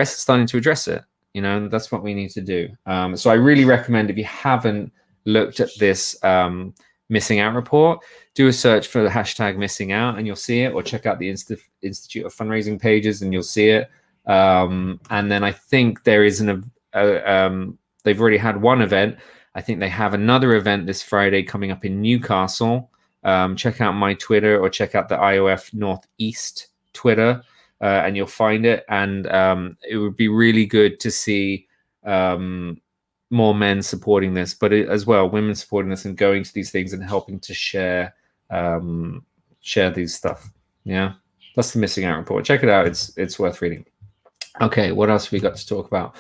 starting to address it. That's what we need to do. So I really recommend, if you haven't looked at this missing out report, do a search for the hashtag missing out and you'll see it, or check out the Institute of Fundraising pages and you'll see it. And then I think there is they've already had one event. I think they have another event this Friday coming up in Newcastle. Check out my Twitter, or check out the IOF Northeast Twitter, and you'll find it. And it would be really good to see more men supporting this, but as well, women supporting this and going to these things and helping to share these stuff. Yeah, that's the missing out report. Check it out. It's worth reading. Okay, what else have we got to talk about?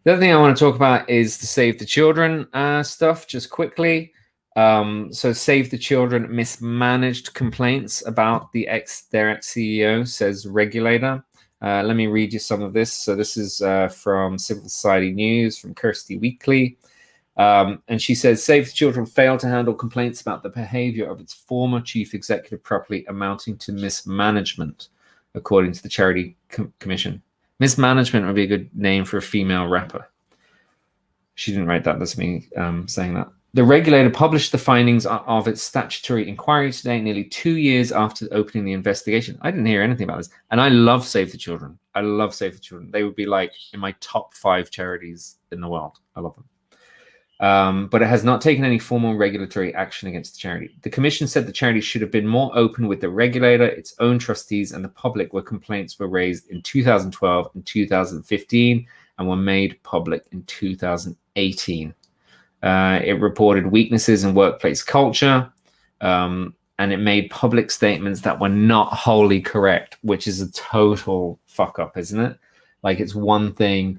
The other thing I want to talk about is the Save the Children stuff, just quickly. So Save the Children mismanaged complaints about their ex-CEO, says regulator. Let me read you some of this. So this is from Civil Society News, from Kirsty Weekly. And she says, Save the Children failed to handle complaints about the behavior of its former chief executive properly, amounting to mismanagement, according to the Charity Commission. Mismanagement would be a good name for a female rapper. She didn't write that. That's me saying that. The regulator published the findings of its statutory inquiry today, nearly 2 years after opening the investigation. I didn't hear anything about this. And I love Save the Children. I love Save the Children. They would be like in my top 5 charities in the world. I love them. But it has not taken any formal regulatory action against the charity. The commission said the charity should have been more open with the regulator, its own trustees, and the public, where complaints were raised in 2012 and 2015 and were made public in 2018. It reported weaknesses in workplace culture, and it made public statements that were not wholly correct, which is a total fuck up, isn't it? Like, it's one thing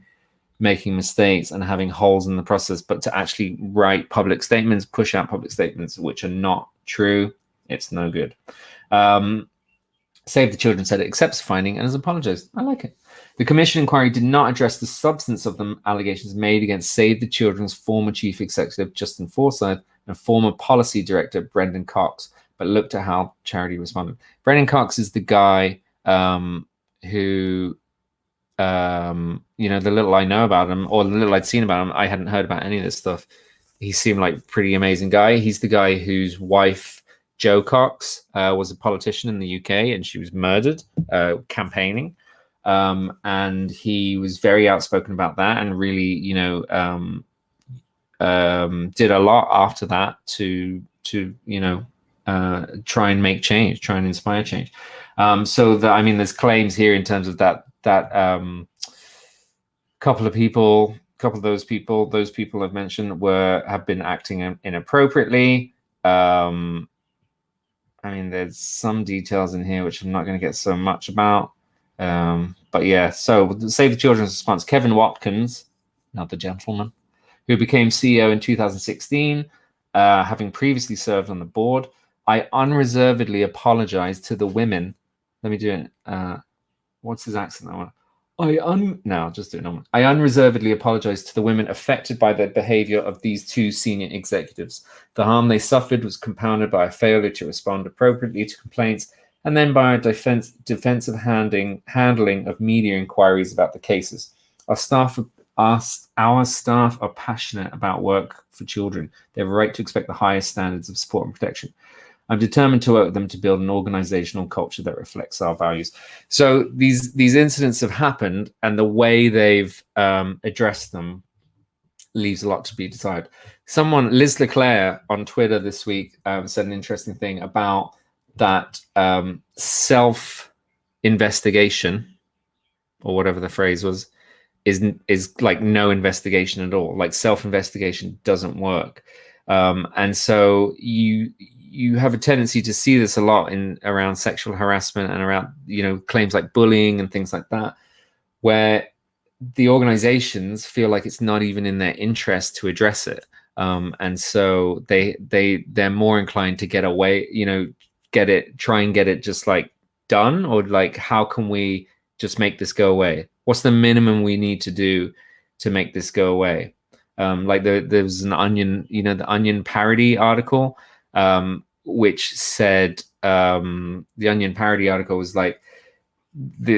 making mistakes and having holes in the process, but to actually write public statements, push out public statements which are not true, it's no good. Save the Children said it accepts the finding and has apologized. I like it. The commission inquiry did not address the substance of the allegations made against Save the Children's former chief executive, Justin Forsyth, and former policy director, Brendan Cox, but looked at how charity responded. Brendan Cox is the guy who, the little I know about him, or the little I'd seen about him, I hadn't heard about any of this stuff. He seemed like a pretty amazing guy. He's the guy whose wife, Jo Cox, was a politician in the UK, and she was murdered campaigning. And he was very outspoken about that, and really, did a lot after that to try and make change, try and inspire change. So that, there's claims here in terms of that couple of those people I've mentioned have been acting inappropriately. There's some details in here which I'm not going to get so much about. But yeah, so Save the Children's response: Kevin Watkins, another gentleman, who became CEO in 2016, having previously served on the board. I unreservedly apologize to the women. Let me do it. What's his accent? Now just do it normal. I unreservedly apologize to the women affected by the behavior of these two senior executives. The harm they suffered was compounded by a failure to respond appropriately to complaints and then by a defensive handling of media inquiries about the cases. Our staff our staff are passionate about work for children. They have a right to expect the highest standards of support and protection. I'm determined to work with them to build an organizational culture that reflects our values. So these incidents have happened, and the way they've addressed them leaves a lot to be desired. Someone, Liz Leclerc, on Twitter this week said an interesting thing about that self-investigation, or whatever the phrase was, is like no investigation at all. Like self-investigation doesn't work, and so you have a tendency to see this a lot in around sexual harassment and around claims like bullying and things like that, where the organizations feel like it's not even in their interest to address it, and so they're more inclined to get away, try and get it just like done, or like, how can we just make this go away? What's the minimum we need to do to make this go away? Like there was an Onion, the Onion parody article, which said, the Onion parody article was like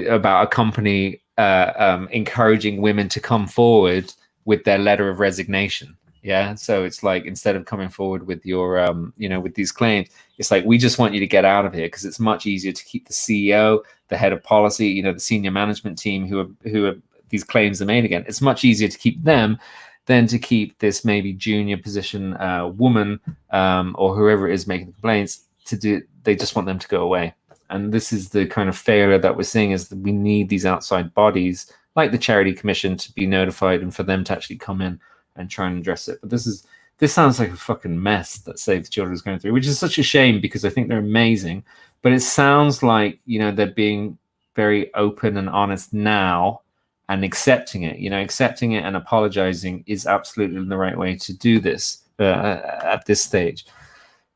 about a company encouraging women to come forward with their letter of resignation. Yeah, so it's like, instead of coming forward with your with these claims, it's like, we just want you to get out of here, because it's much easier to keep the CEO, the head of policy, the senior management team who are these claims are made again. It's much easier to keep them than to keep this maybe junior position woman, or whoever it is making the complaints, to do. They just want them to go away. And this is the kind of failure that we're seeing, is that we need these outside bodies like the Charity Commission to be notified and for them to actually come in and try and address it. But this sounds like a fucking mess that Save the Children is going through, which is such a shame, because I think they're amazing. But it sounds like, they're being very open and honest now, and accepting it. Accepting it and apologizing is absolutely the right way to do this at this stage.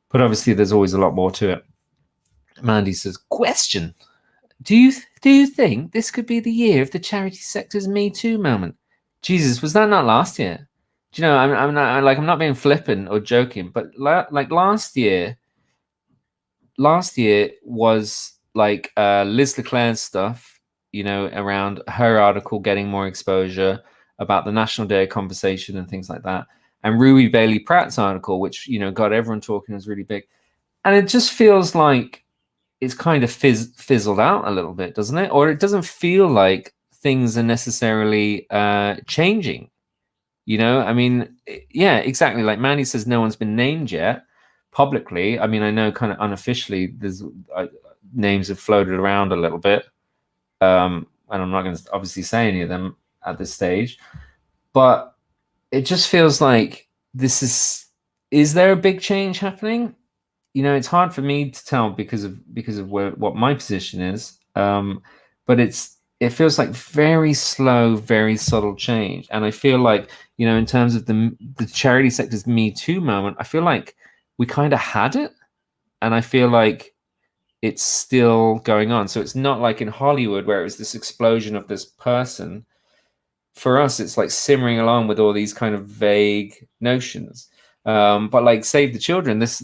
But obviously, there's always a lot more to it. Mandy says, question: Do you think this could be the year of the charity sector's Me Too moment? Jesus, was that not last year? Do you know? I'm not being flippant or joking, but like last year was like Liz Leclerc's stuff, around her article getting more exposure about the National Day of Conversation and things like that, and Ruby Bailey Pratt's article, which got everyone talking, was really big. And it just feels like it's kind of fizzled out a little bit, doesn't it? Or it doesn't feel like things are necessarily changing. I mean, yeah, exactly. Like Mandy says, no one's been named yet publicly. I mean, I know kind of unofficially there's names have floated around a little bit. And I'm not going to obviously say any of them at this stage, but it just feels like is there a big change happening? It's hard for me to tell because of what my position is. But it feels like very slow, very subtle change. And I feel like, in terms of the charity sector's Me Too moment, I feel like we kind of had it, and I feel like it's still going on. So it's not like in Hollywood where it was this explosion of this person. For us, it's like simmering along with all these kind of vague notions. But like Save the Children, this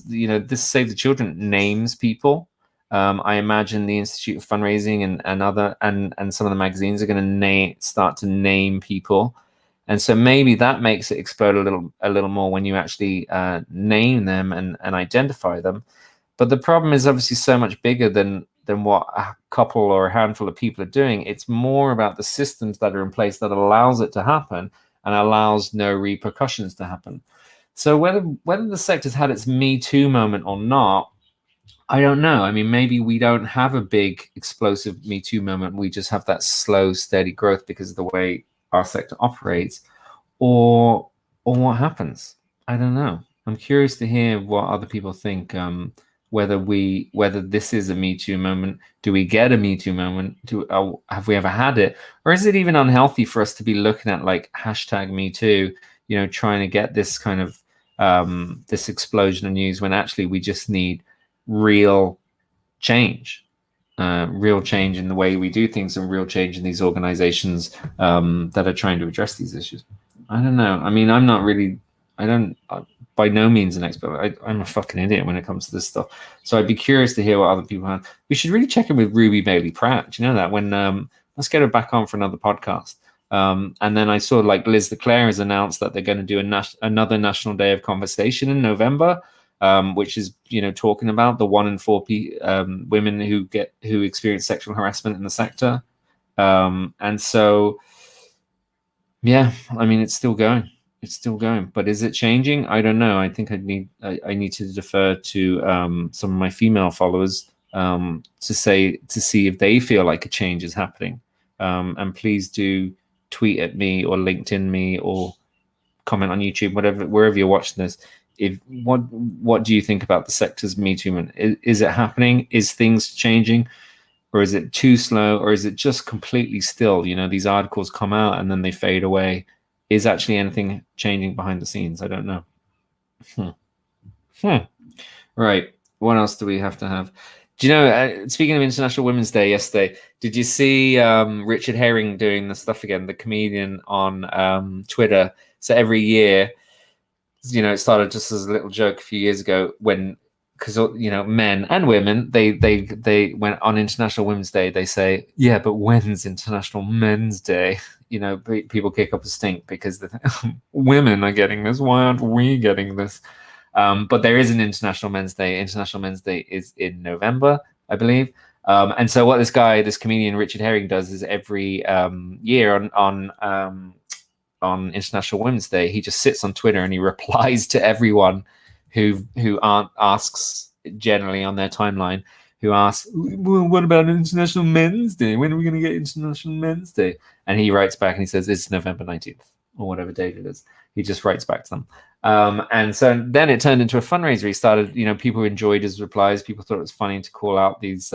Save the Children names people. I imagine the Institute of Fundraising and other and some of the magazines are going to start to name people, and so maybe that makes it explode a little more when you actually name them and identify them. But the problem is obviously so much bigger than what a couple or a handful of people are doing. It's more about the systems that are in place that allows it to happen and allows no repercussions to happen. So whether the sector's had its Me Too moment or not, I don't know. I mean, maybe we don't have a big explosive Me Too moment. We just have that slow, steady growth because of the way our sector operates, or what happens. I don't know. I'm curious to hear what other people think. Whether this is a Me Too moment. Do we get a Me Too moment? Have we ever had it, or is it even unhealthy for us to be looking at like hashtag Me Too? Trying to get this kind of this explosion of news when actually we just need real change. real change in the way we do things and real change in these organizations that are trying to address these issues. I don't know. I mean, I'm not really, I don't, by no means an expert. I'm a fucking idiot when it comes to this stuff. So I'd be curious to hear what other people have. We should really check in with Ruby Bailey Pratt. Do you know that? When let's get her back on for another podcast. And then I saw like Liz Leclerc has announced that they're going to do another National Day of Conversation in November, which is talking about the 1 in 4 women who experience sexual harassment in the sector. And so, yeah, I mean, it's still going. It's still going, but is it changing? I don't know. I think I need to defer to some of my female followers to see if they feel like a change is happening. And please do tweet at me or LinkedIn me or comment on YouTube, wherever you're watching this. What do you think about the sector's Me Too movement? Is it happening? Is things changing? Or is it too slow? Or is it just completely still? These articles come out and then they fade away. Is actually anything changing behind the scenes? I don't know. Right. What else do we have to have? Do you know, speaking of International Women's Day yesterday, did you see Richard Herring doing the stuff again, the comedian on Twitter? So every year, it started just as a little joke a few years ago because men and women, they went on International Women's Day, they say, yeah, but when's International Men's Day? People kick up a stink because women are getting this. Why aren't we getting this? But there is an International Men's Day. International Men's Day is in November, I believe. And so what this comedian Richard Herring does is every year on International Women's Day, he just sits on Twitter and he replies to everyone who asks generally on their timeline, who asks, well, what about International Men's Day? When are we going to get International Men's Day? And he writes back and he says, it's November 19th or whatever date it is. He just writes back to them. And so then it turned into a fundraiser. He started, people enjoyed his replies. People thought it was funny to call out these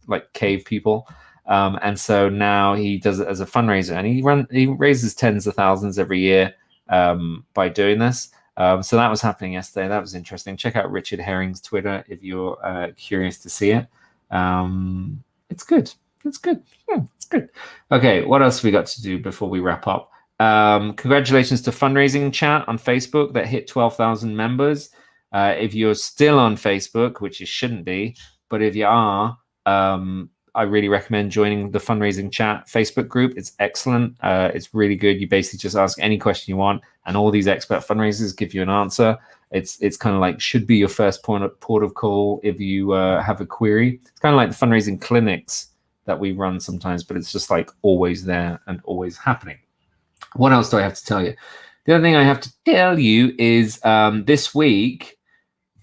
like cave people. And so now he does it as a fundraiser, and he raises tens of thousands every year by doing this. So that was happening yesterday. That was interesting. Check out Richard Herring's Twitter if you're curious to see it. It's good. It's good. Yeah, it's good. Okay, what else have we got to do before we wrap up? Congratulations to Fundraising Chat on Facebook that hit 12,000 members. If you're still on Facebook, which you shouldn't be, but if you are, I really recommend joining the Fundraising Chat Facebook group. It's excellent. It's really good. You basically just ask any question you want, and all these expert fundraisers give you an answer. It's kind of like should be your first port of call if you have a query. It's kind of like the fundraising clinics that we run sometimes, but it's just like always there and always happening. What else do I have to tell you? The other thing I have to tell you is this week,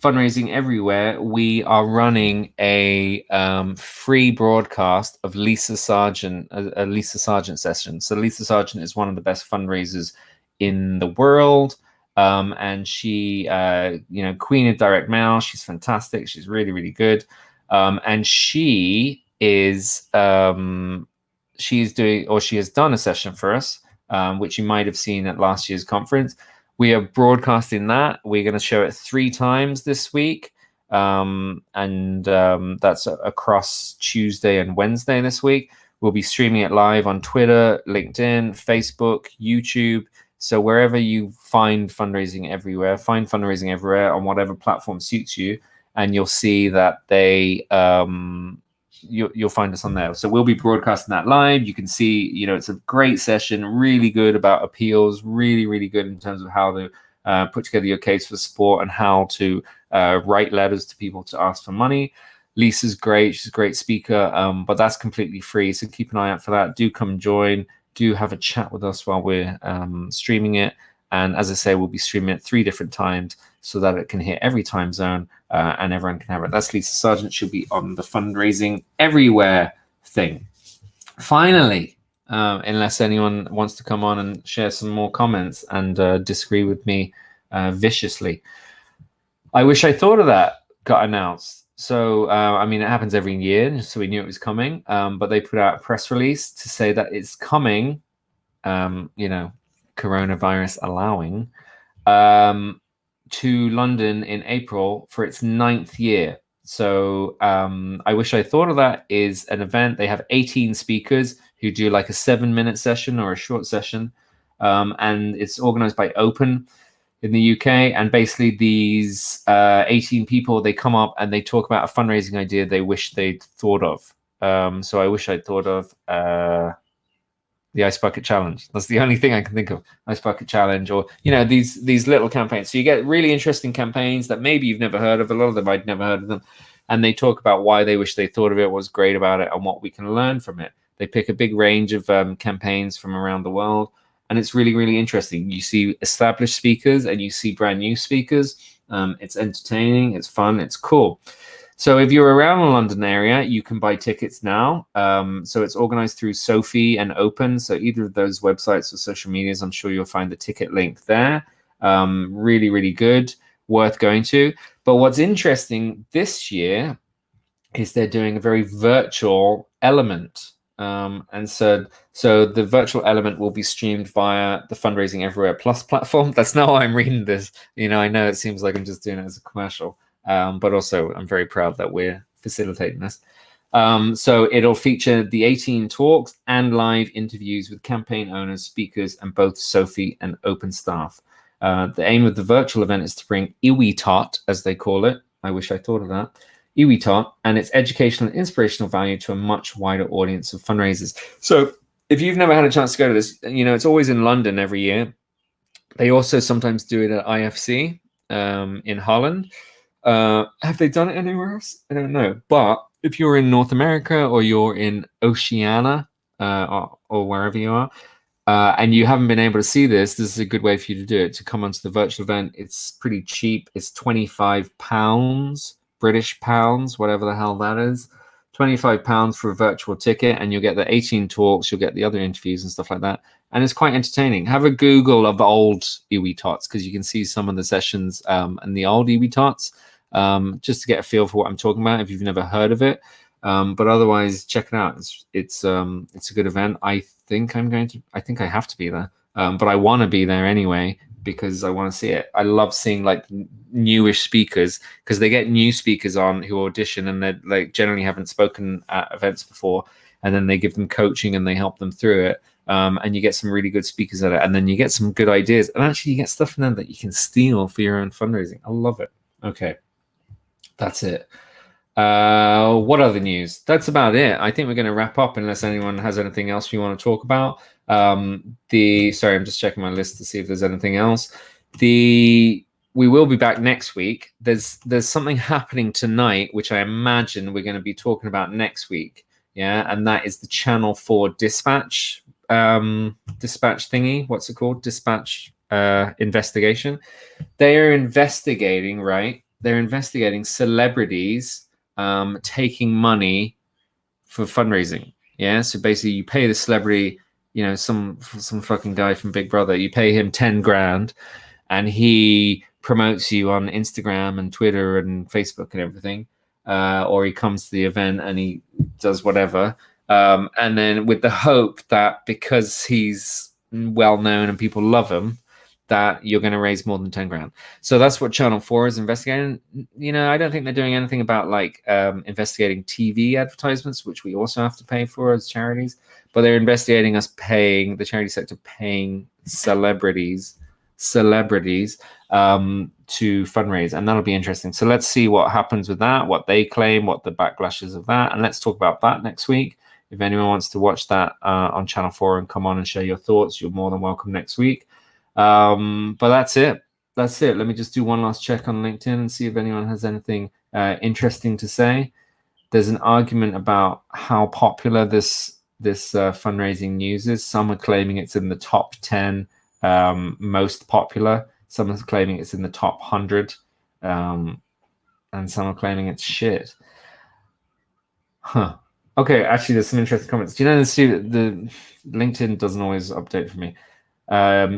Fundraising Everywhere, we are running a free broadcast of Lisa Sargent, a Lisa Sargent session. So Lisa Sargent is one of the best fundraisers in the world. And she, queen of direct mail. She's fantastic. She's really, really good. And she is, she has done a session for us, which you might have seen at last year's conference. We are broadcasting that. We're going to show it 3 times this week. And that's across Tuesday and Wednesday this week. We'll be streaming it live on Twitter, LinkedIn, Facebook, YouTube. So wherever you find Fundraising Everywhere, find Fundraising Everywhere on whatever platform suits you. And you'll see that you'll find us on there. So we'll be broadcasting that live. You can see, it's a great session, really good about appeals, really, really good in terms of how to put together your case for support and how to write letters to people to ask for money. Lisa's great. She's a great speaker, but that's completely free. So keep an eye out for that. Do come join. Do have a chat with us while we're streaming it. And as I say, we'll be streaming it 3 different times so that it can hit every time zone and everyone can have it. That's Lisa Sargent. She'll be on the Fundraising Everywhere thing. Finally, unless anyone wants to come on and share some more comments and disagree with me viciously, I wish I thought of that got announced. So, it happens every year, so we knew it was coming. But they put out a press release to say that it's coming, coronavirus allowing, to London in April for its 9th year. So I wish I thought of that is an event. They have 18 speakers who do like a 7-minute session or a short session. And it's organized by Open in the UK. And basically these 18 people, they come up and they talk about a fundraising idea they wish they'd thought of. So I wish I'd thought of the Ice Bucket Challenge. That's the only thing I can think of. Ice Bucket Challenge, or these little campaigns. So you get really interesting campaigns that maybe you've never heard of. A lot of them I'd never heard of them, and they talk about why they wish they thought of it, what's great about it, and what we can learn from it. They pick a big range of campaigns from around the world, and it's really, really interesting. You see established speakers and you see brand new speakers. It's entertaining, it's fun, it's cool. So if you're around the London area, you can buy tickets now. So it's organized through Sophie and Open. So either of those websites or social medias, I'm sure you'll find the ticket link there. Really, really good, worth going to. But what's interesting this year is they're doing a very virtual element. And so the virtual element will be streamed via the Fundraising Everywhere Plus platform. That's not why I'm reading this. I know it seems like I'm just doing it as a commercial. But also I'm very proud that we're facilitating this. So it'll feature the 18 talks and live interviews with campaign owners, speakers, and both Sophie and Open staff. The aim of the virtual event is to bring IWITOT, as they call it. I wish I thought of that. IWITOT and its educational and inspirational value to a much wider audience of fundraisers. So if you've never had a chance to go to this, it's always in London every year. They also sometimes do it at IFC in Holland. Have they done it anywhere else? I don't know. But if you're in North America or you're in Oceania or wherever you are, and you haven't been able to see this is a good way for you to do it, to come onto the virtual event. It's pretty cheap. It's £25, British pounds, whatever the hell that is. £25 for a virtual ticket, and you'll get the 18 talks, you'll get the other interviews and stuff like that. And it's quite entertaining. Have a Google of old IWITOTs, because you can see some of the sessions and the old IWITOTs. Just to get a feel for what I'm talking about if you've never heard of it. But otherwise, check it out. It's a good event. I think I have to be there. But I want to be there anyway because I want to see it. I love seeing like newish speakers, because they get new speakers on who audition and they like generally haven't spoken at events before, and then they give them coaching and they help them through it. And you get some really good speakers at it, and then you get some good ideas, and actually you get stuff from them that you can steal for your own fundraising. I love it. Okay. That's it. What other news? That's about it. I think we're going to wrap up unless anyone has anything else you want to talk about. Sorry, I'm just checking my list to see if there's anything else. We will be back next week. There's something happening tonight, which I imagine we're going to be talking about next week. Yeah, and that is the Channel 4 dispatch thingy. What's it called? Dispatch investigation. They are investigating, right? They're investigating celebrities taking money for fundraising. Yeah, so basically you pay the celebrity, some fucking guy from Big Brother, you pay him 10 grand and he promotes you on Instagram and Twitter and Facebook and everything. Or he comes to the event and he does whatever. And then with the hope that because he's well known and people love him, that you're going to raise more than 10 grand. So that's what Channel 4 is investigating. I don't think they're doing anything about like investigating TV advertisements, which we also have to pay for as charities, but they're investigating us paying, the charity sector paying celebrities to fundraise, and that'll be interesting. So let's see what happens with that, what they claim, what the backlash is of that, and let's talk about that next week. If anyone wants to watch that on Channel 4 and come on and share your thoughts, you're more than welcome next week. But that's it. Let me just do one last check on LinkedIn and see if anyone has anything interesting to say. There's an argument about how popular this fundraising news is. Some are claiming it's in the top 10 most popular. Some are claiming it's in the top 100, and some are claiming it's shit. Okay, actually, there's some interesting comments. Do you know the LinkedIn doesn't always update for me.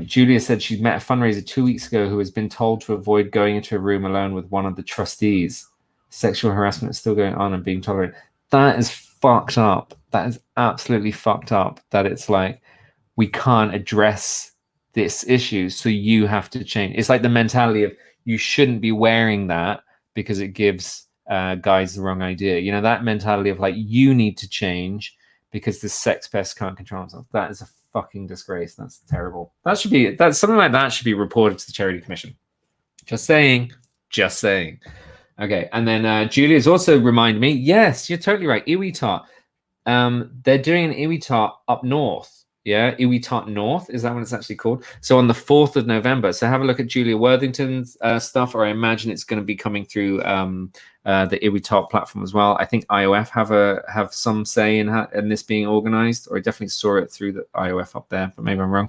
Julia said she'd met a fundraiser 2 weeks ago who has been told to avoid going into a room alone with one of the trustees. Sexual harassment is still going on and being tolerated. That is fucked up. That is absolutely fucked up, that it's like we can't address this issue, so you have to change. It's like the mentality of you shouldn't be wearing that because it gives guy's the wrong idea. You know, that mentality of like, you need to change because the sex pest can't control himself. That is a fucking disgrace. That's terrible. That's something like that should be reported to the Charity Commission. Just saying. Just saying. Okay, and then Julia's also reminded me, yes, you're totally right. Iwitat. They're doing an Iwitat up north. Yeah, Iwitat North, is that what it's actually called? So on the 4th of November. So have a look at Julia Worthington's stuff, or I imagine it's going to be coming through the Iwitat platform as well. I think IOF have some say in this being organized, or I definitely saw it through the IOF up there, but maybe I'm wrong.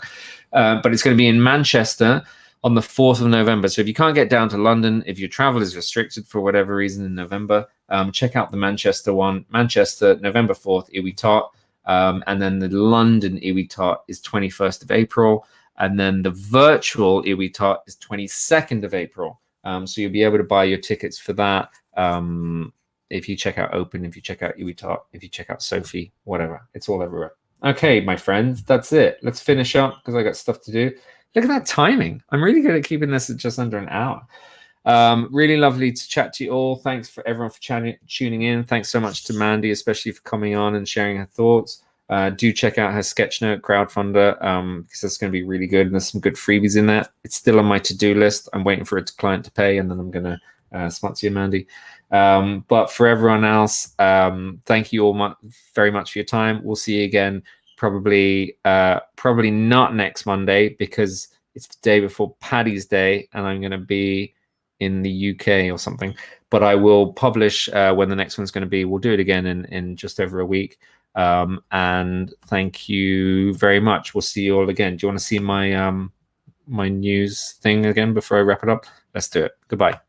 But it's going to be in Manchester on the 4th of November. So if you can't get down to London, if your travel is restricted for whatever reason in November, check out the Manchester one. Manchester, November 4th, Iwitat. And then the London Iwitat is 21st of April. And then the virtual Iwitat is 22nd of April. So you'll be able to buy your tickets for that if you check out Open, if you check out Iwitat, if you check out Sophie, whatever. It's all everywhere. Okay, my friends, that's it. Let's finish up because I got stuff to do. Look at that timing. I'm really good at keeping this at just under an hour. Really lovely to chat to you all. Thanks for everyone for tuning in. Thanks so much to Mandy, especially for coming on and sharing her thoughts. Do check out her Sketchnote crowdfunder because that's going to be really good. And there's some good freebies in there. It's still on my to-do list. I'm waiting for a client to pay, and then I'm going to sponsor you, Mandy. But for everyone else, thank you all very much for your time. We'll see you again probably not next Monday because it's the day before Paddy's Day, and I'm going to be in the UK or something. But I will publish when the next one's going to be. We'll do it again in just over a week. And thank you very much. We'll see you all again. Do you want to see my my news thing again before I wrap it up? Let's do it. Goodbye.